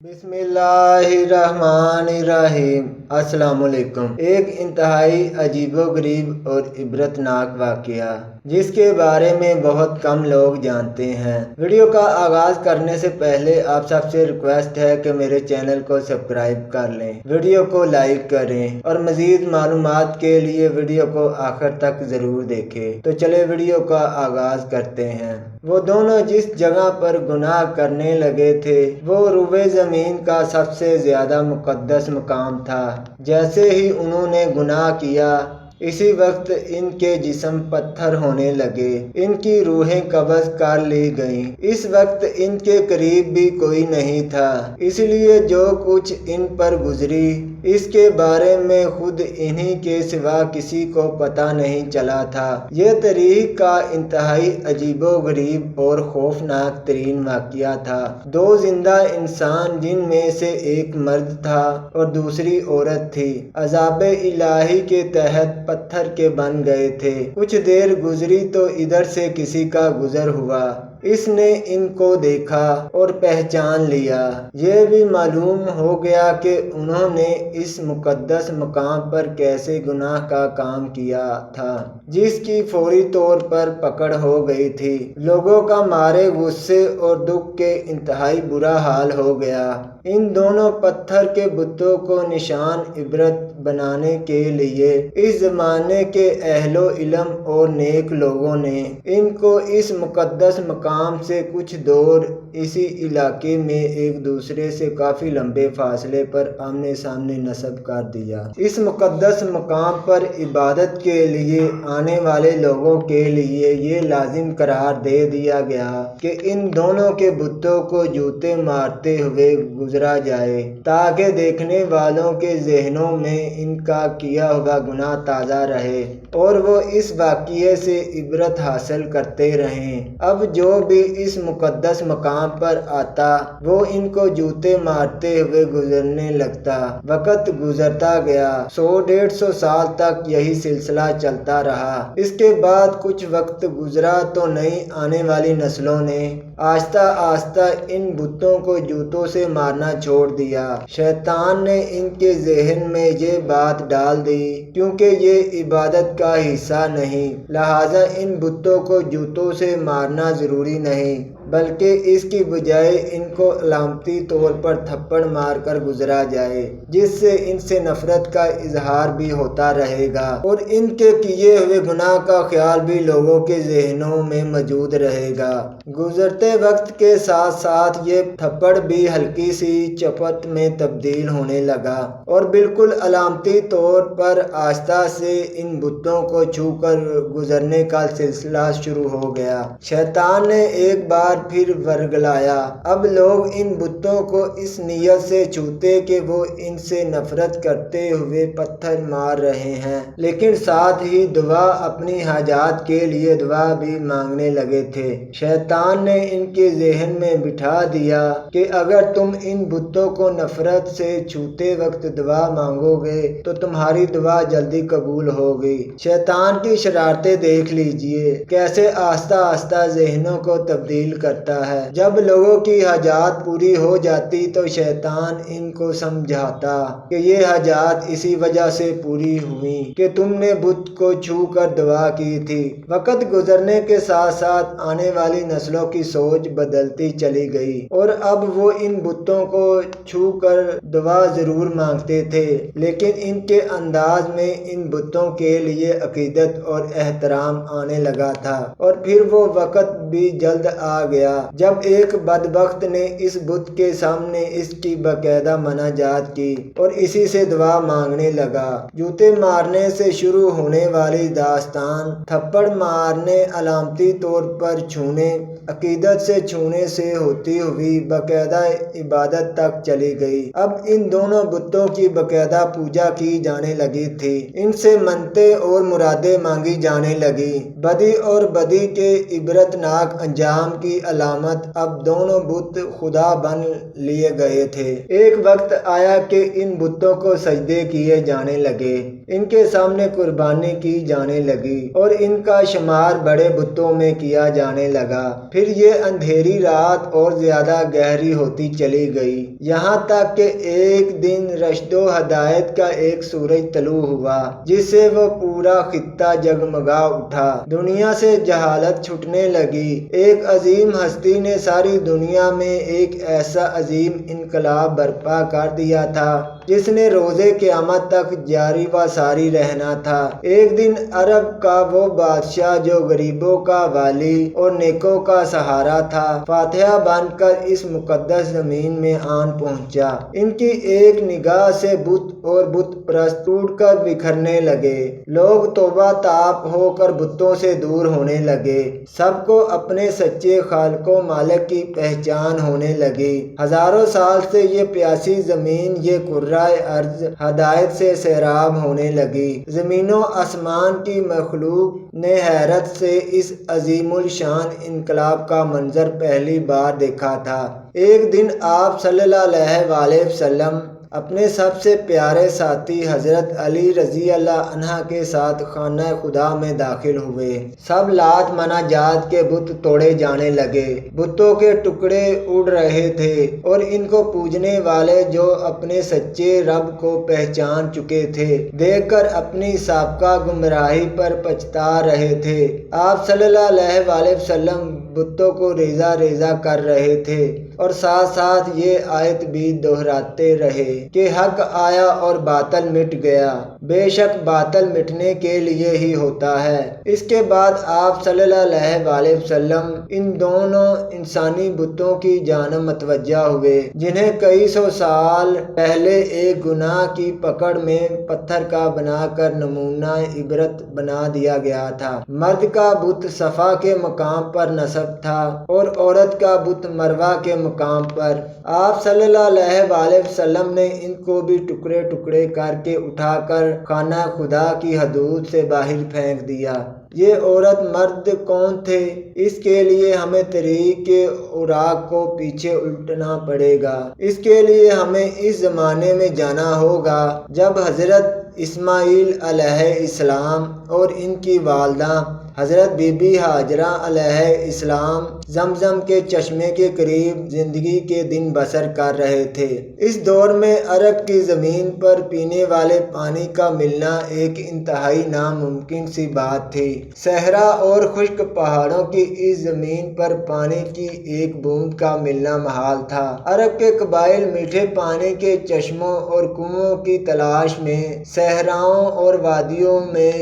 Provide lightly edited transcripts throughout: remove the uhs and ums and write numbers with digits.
بسم اللہ الرحمن الرحیم۔ السلام علیکم۔ ایک انتہائی عجیب و غریب اور عبرتناک واقعہ جس کے بارے میں بہت کم لوگ جانتے ہیں۔ ویڈیو کا آغاز کرنے سے پہلے آپ سب سے ریکویسٹ ہے کہ میرے چینل کو سبسکرائب کر لیں، ویڈیو کو لائک کریں اور مزید معلومات کے لیے ویڈیو کو آخر تک ضرور دیکھیں۔ تو چلے ویڈیو کا آغاز کرتے ہیں۔ وہ دونوں جس جگہ پر گناہ کرنے لگے تھے وہ روئے زمین کا سب سے زیادہ مقدس مقام تھا۔ جیسے ہی انہوں نے گناہ کیا اسی وقت ان کے جسم پتھر ہونے لگے، ان کی روحیں قبض کر لی گئیں۔ اس وقت ان کے قریب بھی کوئی نہیں تھا، اس لیے جو کچھ ان پر گزری اس کے بارے میں خود انہی کے سوا کسی کو پتہ نہیں چلا تھا۔ یہ تاریخ کا انتہائی عجیب و غریب اور خوفناک ترین واقعہ تھا۔ دو زندہ انسان جن میں سے ایک مرد تھا اور دوسری عورت تھی، عذاب الہی کے تحت پتھر کے بن گئے تھے۔ کچھ دیر گزری تو ادھر سے کسی کا گزر ہوا، اس نے ان کو دیکھا اور پہچان لیا۔ یہ بھی معلوم ہو گیا کہ انہوں نے اس مقدس مقام پر کیسے گناہ کا کام کیا تھا جس کی فوری طور پر پکڑ ہو گئی تھی۔ لوگوں کا مارے غصے اور دکھ کے انتہائی برا حال ہو گیا۔ ان دونوں پتھر کے بتوں کو نشان عبرت بنانے کے لیے اس زمانے کے اہل و علم اور نیک لوگوں نے ان کو اس مقدس مقام سے کچھ دور اسی علاقے میں ایک دوسرے سے کافی لمبے فاصلے پر آمنے سامنے نصب کر دیا۔ اس مقدس مقام پر عبادت کے لیے آنے والے لوگوں کے لیے یہ لازم قرار دے دیا گیا کہ ان دونوں کے بتوں کو جوتے مارتے ہوئے گزرا جائے تاکہ دیکھنے والوں کے ذہنوں میں ان کا کیا ہوا گناہ تازہ رہے اور وہ اس واقعے سے عبرت حاصل کرتے رہیں۔ اب جو بھی اس مقدس مقام پر آتا وہ ان کو جوتے مارتے ہوئے گزرنے لگتا۔ وقت گزرتا گیا، 100-150 سال تک یہی سلسلہ چلتا رہا۔ اس کے بعد کچھ وقت گزرا تو نئی آنے والی نسلوں نے آہستہ آہستہ ان بتوں کو جوتوں سے مارنا چھوڑ دیا۔ شیطان نے ان کے ذہن میں یہ بات ڈال دی کیونکہ یہ عبادت کا حصہ نہیں، لہٰذا ان بتوں کو جوتوں سے مارنا ضروری نہیں بلکہ اس کی بجائے ان کو علامتی طور پر تھپڑ مار کر گزرا جائے، جس سے ان سے نفرت کا اظہار بھی ہوتا رہے گا اور ان کے کیے ہوئے گناہ کا خیال بھی لوگوں کے ذہنوں میں موجود رہے گا۔ گزرتے وقت کے ساتھ ساتھ یہ تھپڑ بھی ہلکی سی چپت میں تبدیل ہونے لگا اور بالکل علامتی طور پر آہستہ سے ان بتوں کو چھو کر گزرنے کا سلسلہ شروع ہو گیا۔ شیطان نے ایک بار پھر ورگلایا۔ اب لوگ ان بتوں کو اس نیت سے چھوتے کہ وہ ان سے نفرت کرتے ہوئے پتھر مار رہے ہیں، لیکن ساتھ ہی دعا اپنی حاجات کے لیے دعا بھی مانگنے لگے تھے۔ شیطان نے ان کے ذہن میں بٹھا دیا کہ اگر تم ان بتوں کو نفرت سے چھوتے وقت دعا مانگو گے تو تمہاری دعا جلدی قبول ہوگی۔ شیطان کی شرارتیں دیکھ لیجئے کیسے آہستہ آہستہ ذہنوں کو تبدیل کرتا ہے۔ جب لوگوں کی حاجات پوری ہو جاتی تو شیطان ان کو سمجھاتا کہ یہ حاجات اسی وجہ سے پوری ہوئیں کہ تم نے بت کو چھو کر دعا کی تھی۔ وقت گزرنے کے ساتھ ساتھ آنے والی نسلوں کی سوچ بدلتی چلی گئی اور اب وہ ان بتوں کو چھو کر دعا ضرور مانگتے تھے لیکن ان کے انداز میں ان بتوں کے لیے عقیدت اور احترام آنے لگا تھا۔ اور پھر وہ وقت بھی جلد آ گیا جب ایک بدبخت نے اس بت کے سامنے اس کی باقاعدہ مناجات کی اور اسی سے دعا مانگنے لگا۔ جوتے مارنے سے شروع ہونے والی داستان تھپڑ مارنے، علامتی طور پر چھونے، عقیدت سے چھونے سے ہوتی ہوئی باقاعدہ عبادت تک چلی گئی۔ اب ان دونوں بتوں کی باقاعدہ پوجا کی جانے لگی تھی، ان سے منتیں اور مرادیں مانگی جانے لگی۔ بدی اور بدی کے عبرتناک انجام کی علامت اب دونوں بت خدا بن لیے گئے تھے۔ ایک وقت آیا کہ ان بتوں کو سجدے کیے جانے لگے، ان کے سامنے قربانی کی جانے لگی اور ان کا شمار بڑے بتوں میں کیا جانے لگا۔ پھر یہ اندھیری رات اور زیادہ گہری ہوتی چلی گئی، یہاں تک کہ ایک دن رشد و ہدایت کا ایک سورج طلوع ہوا جس سے وہ پورا خطہ جگمگا اٹھا۔ دنیا سے جہالت چھٹنے لگی۔ ایک عظیم ہستی نے ساری دنیا میں ایک ایسا عظیم انقلاب برپا کر دیا تھا جس نے روز قیامت تک جاری و ساری رہنا تھا۔ ایک دن عرب کا وہ بادشاہ جو غریبوں کا والی اور نیکوں کا سہارا تھا، فاتحہ بن کر اس مقدس زمین میں آن پہنچا۔ ان کی ایک نگاہ سے بت اور بت پرست ٹوٹ کر بکھرنے لگے۔ لوگ توبہ طاپ ہو کر بتوں سے دور ہونے لگے۔ سب کو اپنے سچے خالق و مالک کی پہچان ہونے لگی۔ ہزاروں سال سے یہ پیاسی زمین، یہ کرۂ ارض ہدایت سے سیراب ہونے لگی۔ زمین و آسمان کی مخلوق نے حیرت سے اس عظیم الشان انقلاب کا منظر پہلی بار دیکھا تھا۔ ایک دن آپ صلی اللہ علیہ وآلہ وسلم اپنے سب سے پیارے ساتھی حضرت علی رضی اللہ عنہ کے ساتھ خانہ خدا میں داخل ہوئے۔ سب لات مناجات کے بت توڑے جانے لگے، بتوں کے ٹکڑے اڑ رہے تھے اور ان کو پوجنے والے جو اپنے سچے رب کو پہچان چکے تھے دیکھ کر اپنی سابقہ گمراہی پر پچھتا رہے تھے۔ آپ صلی اللہ علیہ وآلہ وسلم بتوں کو ریزہ ریزہ کر رہے تھے اور ساتھ ساتھ یہ آیت بھی دہراتے رہے کہ حق آیا اور باطل مٹ گیا، بے شک باطل مٹنے کے لیے ہی ہوتا ہے۔ اس کے بعد آپ صلی اللہ علیہ وآلہ وسلم ان دونوں انسانی بتوں کی جانب متوجہ ہوئے جنہیں کئی سو سال پہلے ایک گناہ کی پکڑ میں پتھر کا بنا کر نمونہ عبرت بنا دیا گیا تھا۔ مرد کا بت صفا کے مقام پر نصب تھا اور عورت کا بت مروہ کے مقام پر۔ آپ صلی اللہ علیہ وآلہ وسلم نے ان کو بھی ٹکڑے ٹکڑے کر کے اٹھا کر خانہ خدا کی حدود سے باہر پھینک دیا۔ یہ عورت مرد کون تھے؟ اس کے لیے ہمیں طریق کے اوراق کو پیچھے الٹنا پڑے گا۔ اس کے لیے ہمیں اس زمانے میں جانا ہوگا جب حضرت اسماعیل علیہ السلام اور ان کی والدہ حضرت بی بی ہاجرہ علیہ السلام زمزم کے چشمے کے قریب زندگی کے دن بسر کر رہے تھے۔ اس دور میں عرب کی زمین پر پینے والے پانی کا ملنا ایک انتہائی ناممکن سی بات تھی۔ صحرا اور خشک پہاڑوں کی اس زمین پر پانی کی ایک بوند کا ملنا محال تھا۔ عرب کے قبائل میٹھے پانی کے چشموں اور کنووں کی تلاش میں صحراؤں اور وادیوں میں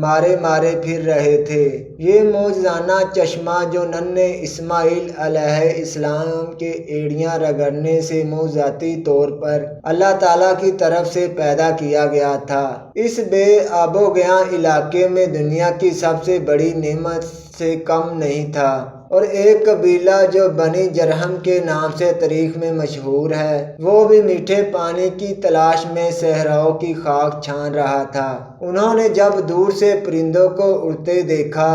مارے مارے پھر رہے تھے۔ یہ موجزانہ چشمہ جو ننھے اسماعیل علیہ السلام کے ایڑیاں رگڑنے سے موجزاتی طور پر اللہ تعالیٰ کی طرف سے پیدا کیا گیا تھا، اس بے آب و گیاں علاقے میں دنیا کی سب سے بڑی نعمت سے کم نہیں تھا، اور ایک قبیلہ جو بنی جرہم کے نام سے تاریخ میں مشہور ہے، وہ بھی میٹھے پانی کی تلاش میں صحراؤں کی خاک چھان رہا تھا۔ انہوں نے جب دور سے پرندوں کو اڑتے دیکھا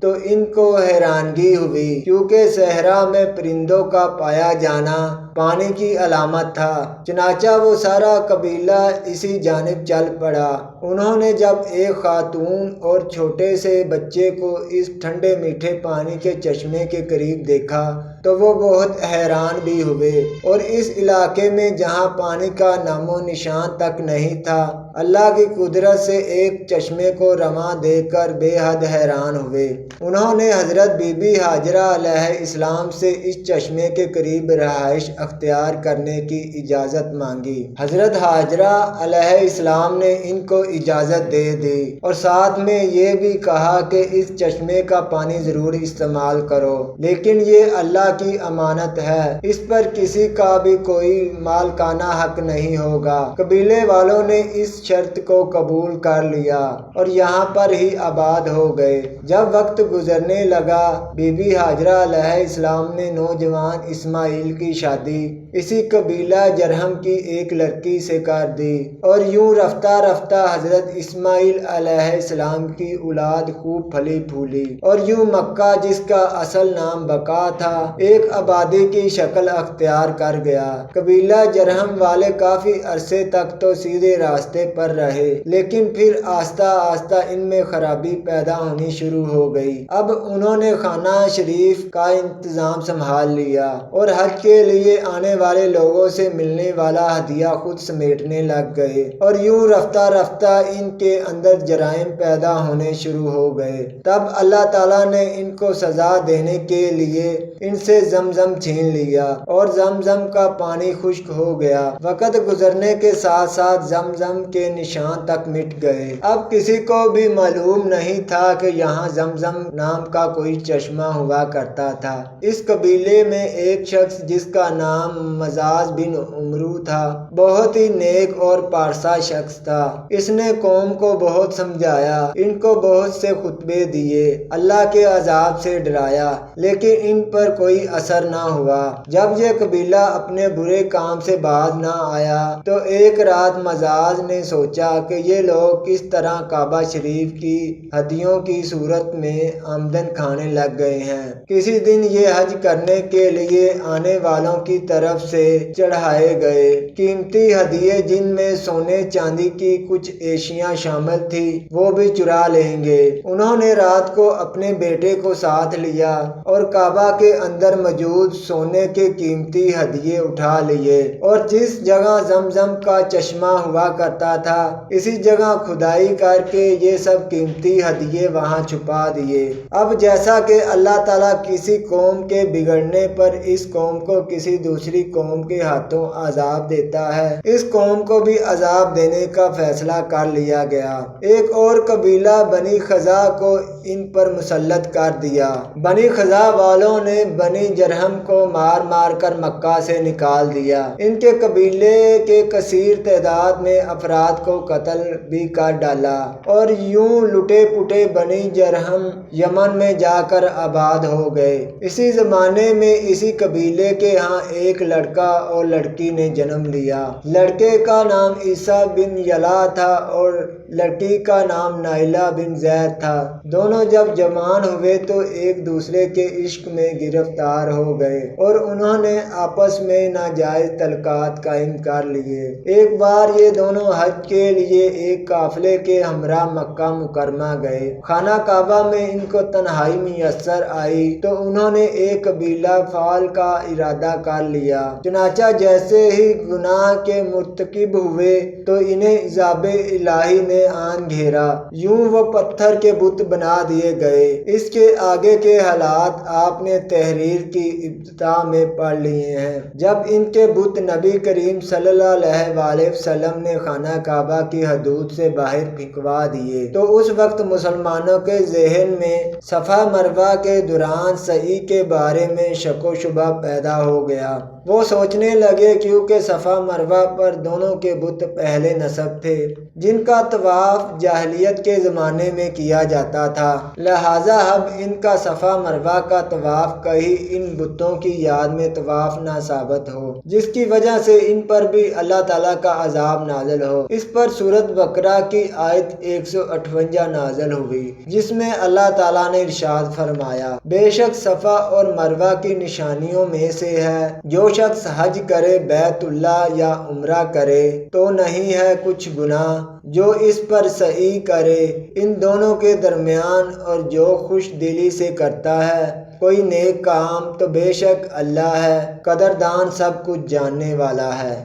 تو ان کو حیرانگی ہوئی، کیونکہ صحرا میں پرندوں کا پایا جانا پانی کی علامت تھا۔ چنانچہ وہ سارا قبیلہ اسی جانب چل پڑا۔ انہوں نے جب ایک خاتون اور چھوٹے سے بچے کو اس ٹھنڈے میٹھے پانی کے چشمے کے قریب دیکھا تو وہ بہت حیران بھی ہوئے، اور اس علاقے میں جہاں پانی کا نام و نشان تک نہیں تھا، اللہ کی قدرت سے ایک چشمے کو رواں دیکھ کر بے حد حیران ہوئے۔ انہوں نے حضرت بی بی ہاجرہ علیہ السلام سے اس چشمے کے قریب رہائش اختیار کرنے کی اجازت مانگی۔ حضرت ہاجرہ علیہ السلام نے ان کو اجازت دے دی اور ساتھ میں یہ بھی کہا کہ اس چشمے کا پانی ضرور استعمال کرو، لیکن یہ اللہ کی امانت ہے، اس پر کسی کا بھی کوئی مالکانہ حق نہیں ہوگا۔ قبیلے والوں نے اس شرط کو قبول کر لیا اور یہاں پر ہی آباد ہو گئے۔ جب وقت گزرنے لگا، بی بی ہاجرہ علیہ السلام نے نوجوان اسماعیل کی شادی اسی قبیلہ جرہم کی ایک لڑکی سے کر دی، اور یوں رفتہ رفتہ حضرت اسماعیل علیہ السلام کی اولاد خوب پھلی پھولی، اور یوں مکہ جس کا اصل نام بقا تھا ایک آبادی کی شکل اختیار کر گیا۔ قبیلہ جرہم والے کافی عرصے تک تو سیدھے راستے پر رہے، لیکن پھر آہستہ آہستہ ان میں خرابی پیدا ہونی شروع ہو گئی۔ اب انہوں نے خانہ شریف کا انتظام سنبھال لیا اور حج کے لیے آنے والے لوگوں سے ملنے والا ہدیہ خود سمیٹنے لگ گئے، اور یوں رفتہ رفتہ ان کے اندر جرائم پیدا ہونے شروع ہو گئے۔ تب اللہ تعالیٰ نے ان کو سزا دینے کے لیے ان سے زمزم چھین لیا، اور زمزم کا پانی خشک ہو گیا۔ وقت گزرنے کے ساتھ ساتھ زمزم کے نشان تک مٹ گئے۔ اب کسی کو بھی معلوم نہیں تھا کہ یہاں زمزم نام کا کوئی چشمہ ہوا کرتا تھا۔ اس قبیلے میں ایک شخص جس کا نام مزاز بن عمرو تھا، بہت ہی نیک اور پارسا شخص تھا۔ اس نے قوم کو بہت سمجھایا، ان کو بہت سے خطبے دیے، اللہ کے عذاب سے ڈرایا، لیکن ان پر کوئی اثر نہ ہوا۔ جب یہ قبیلہ اپنے برے کام سے باز نہ آیا تو ایک رات مزاز نے سوچا کہ یہ لوگ کس طرح کعبہ شریف کی ہدیوں کی صورت میں آمدن کھانے لگ گئے ہیں۔ کسی دن یہ حج کرنے کے لیے آنے والوں کی طرف سے چڑھائے گئے قیمتی ہدیے، جن میں سونے چاندی کی کچھ اشیاء شامل تھی، وہ بھی چرا لیں گے۔ انہوں نے رات کو اپنے بیٹے کو ساتھ لیا اور کعبہ کے اندر موجود سونے کے قیمتی ہدیے اٹھا لیے، اور جس جگہ زمزم کا چشمہ ہوا کرتا تھا اسی جگہ کھدائی کر کے یہ سب قیمتی ہدیے وہاں چھپا دیے۔ اب جیسا کہ اللہ تعالیٰ کسی قوم کے بگڑنے پر اس قوم کو کسی دوسری قوم کے ہاتھوں عذاب دیتا ہے، اس قوم کو بھی عذاب دینے کا فیصلہ کر لیا گیا۔ ایک اور قبیلہ بنی خزاع کو ان پر مسلط کر دیا۔ بنی خزاع والوں نے بنی جرہم کو مار مار کر مکہ سے نکال دیا۔ ان کے قبیلے کے کثیر تعداد میں افراد کو قتل بھی کر ڈالا، اور یوں لٹے پٹے بنی جرہم یمن میں جا کر آباد ہو گئے۔ اسی زمانے میں اسی قبیلے کے ہاں ایک لڑکا اور لڑکی نے جنم لیا۔ لڑکے کا نام عیسیٰ بن یلا تھا اور لڑکی کا نام نائلہ بن زید تھا۔ دونوں جب جوان ہوئے تو ایک دوسرے کے عشق میں گرفتار ہو گئے، اور انہوں نے آپس میں ناجائز تعلقات قائم کر لیے۔ ایک بار یہ دونوں حج کے لیے ایک قافلے کے ہمراہ مکہ مکرمہ گئے۔ خانہ کعبہ میں ان کو تنہائی میسر آئی تو انہوں نے ایک قبیلہ فعال کا ارادہ کر لیا۔ چنانچہ جیسے ہی گناہ کے مرتکب ہوئے تو انہیں عذاب الہی نے آن گھیرا، یوں وہ پتھر کے بت بنا دیے گئے۔ اس کے آگے کے حالات آپ نے تحریر کی ابتدا میں پڑھ لیے ہیں۔ جب ان کے بت نبی کریم صلی اللہ علیہ وسلم نے خانہ کعبہ کی حدود سے باہر پھینکوا دیے تو اس وقت مسلمانوں کے ذہن میں صفا مروہ کے دوران سعی کے بارے میں شک و شبہ پیدا ہو گیا۔ وہ سوچنے لگے کیونکہ صفا مروہ پر دونوں کے بت پہلے نصب تھے جن کا طواف جاہلیت کے زمانے میں کیا جاتا تھا، لہٰذا اب ان کا صفا مروہ کا طواف کہیں ان بتوں کی یاد میں طواف نہ ثابت ہو، جس کی وجہ سے ان پر بھی اللہ تعالیٰ کا عذاب نازل ہو۔ اس پر سورۃ بقرہ کی آیت 158 نازل ہوئی، جس میں اللہ تعالیٰ نے ارشاد فرمایا، بے شک صفا اور مروہ کی نشانیوں میں سے ہے، جو شخص حج کرے بیت اللہ یا عمرہ کرے تو نہیں ہے کچھ گناہ، جو اس پر سعی کرے ان دونوں کے درمیان، اور جو خوش دلی سے کرتا ہے کوئی نیک کام تو بے شک اللہ ہے قدردان، سب کچھ جاننے والا ہے۔